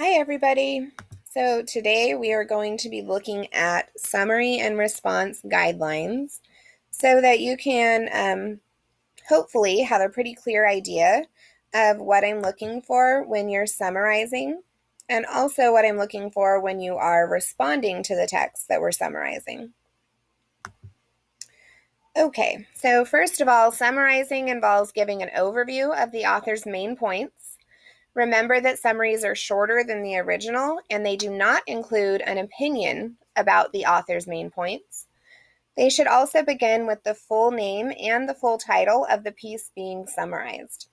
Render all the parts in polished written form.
Hi everybody. So today we are going to be looking at summary and response guidelines so that you can hopefully have a pretty clear idea of what I'm looking for when you're summarizing and also what I'm looking for when you are responding to the text that we're summarizing. Okay, so first of all, summarizing involves giving an overview of the author's main points. Remember that summaries are shorter than the original, and they do not include an opinion about the author's main points. They should also begin with the full name and the full title of the piece being summarized.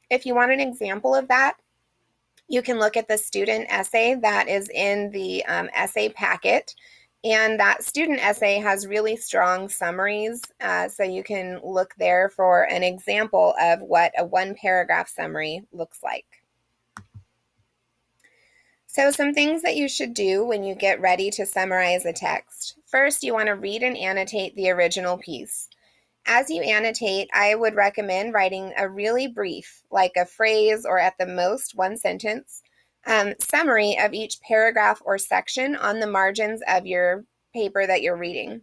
If you want an example of that, you can look at the student essay that is in the essay packet, and that student essay has really strong summaries, so you can look there for an example of what a one-paragraph summary looks like. So some things that you should do when you get ready to summarize a text. First, you want to read and annotate the original piece. As you annotate, I would recommend writing a really brief, like a phrase or at the most one sentence, summary of each paragraph or section on the margins of your paper that you're reading.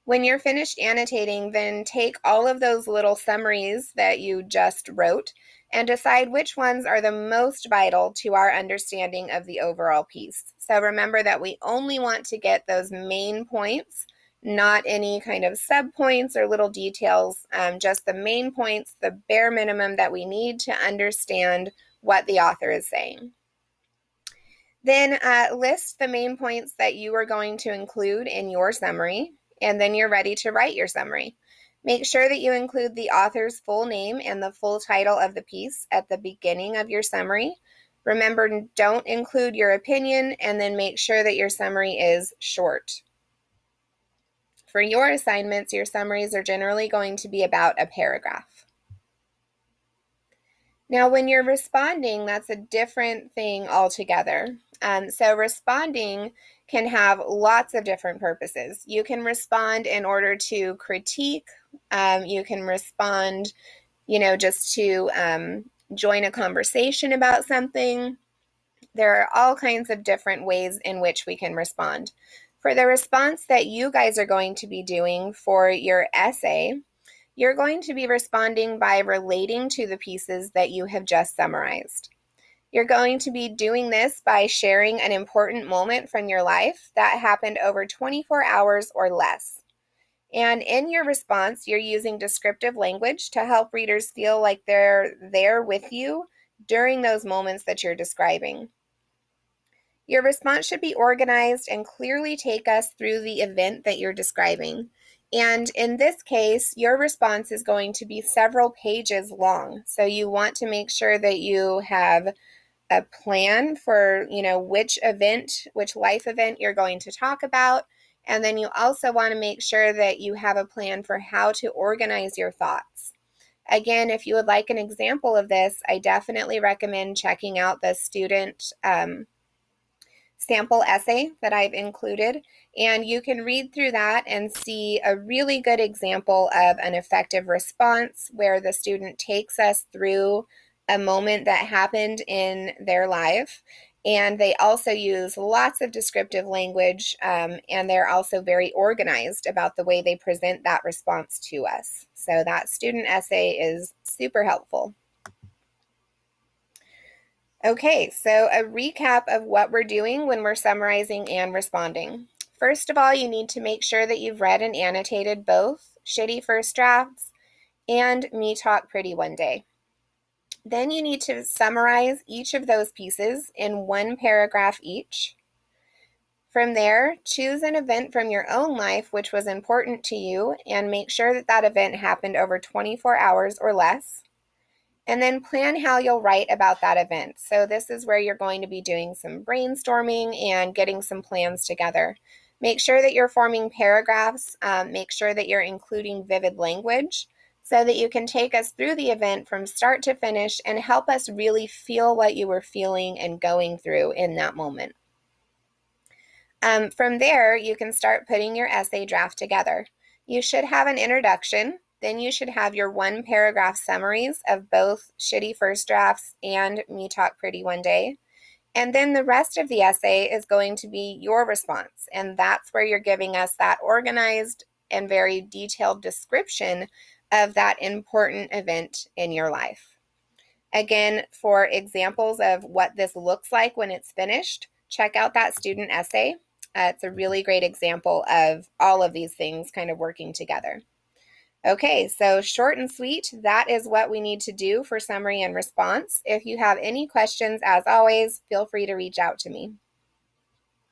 When you're finished annotating, then take all of those little summaries that you just wrote and decide which ones are the most vital to our understanding of the overall piece. So remember that we only want to get those main points, not any kind of subpoints or little details, just the main points, the bare minimum that we need to understand what the author is saying. Then list the main points that you are going to include in your summary, and then you're ready to write your summary. Make sure that you include the author's full name and the full title of the piece at the beginning of your summary. Remember, don't include your opinion, and then make sure that your summary is short. For your assignments, your summaries are generally going to be about a paragraph. Now, when you're responding, that's a different thing altogether. So responding can have lots of different purposes. You can respond in order to critique. You can respond, just to join a conversation about something. There are all kinds of different ways in which we can respond. For the response that you guys are going to be doing for your essay, you're going to be responding by relating to the pieces that you have just summarized. You're going to be doing this by sharing an important moment from your life that happened over 24 hours or less. And in your response, you're using descriptive language to help readers feel like they're there with you during those moments that you're describing. Your response should be organized and clearly take us through the event that you're describing. And in this case, your response is going to be several pages long. So you want to make sure that you have a plan for, which life event you're going to talk about. And then you also want to make sure that you have a plan for how to organize your thoughts. Again, if you would like an example of this, I definitely recommend checking out the student sample essay that I've included, and you can read through that and see a really good example of an effective response where the student takes us through a moment that happened in their life, and they also use lots of descriptive language, and they're also very organized about the way they present that response to us. So that student essay is super helpful. Okay, so a recap of what we're doing when we're summarizing and responding. First of all, you need to make sure that you've read and annotated both Shitty First Drafts and Me Talk Pretty One Day. Then you need to summarize each of those pieces in one paragraph each. From there, choose an event from your own life which was important to you and make sure that that event happened over 24 hours or less. And then plan how you'll write about that event. So this is where you're going to be doing some brainstorming and getting some plans together. Make sure that you're forming paragraphs. Make sure that you're including vivid language so that you can take us through the event from start to finish and help us really feel what you were feeling and going through in that moment. From there, you can start putting your essay draft together. You should have an introduction, Then you should have your 1-paragraph summaries of both Shitty First Drafts and Me Talk Pretty One Day. And then the rest of the essay is going to be your response. And that's where you're giving us that organized and very detailed description of that important event in your life. Again, for examples of what this looks like when it's finished, check out that student essay. It's a really great example of all of these things kind of working together. Okay, so short and sweet, that is what we need to do for summary and response. If you have any questions, as always, feel free to reach out to me.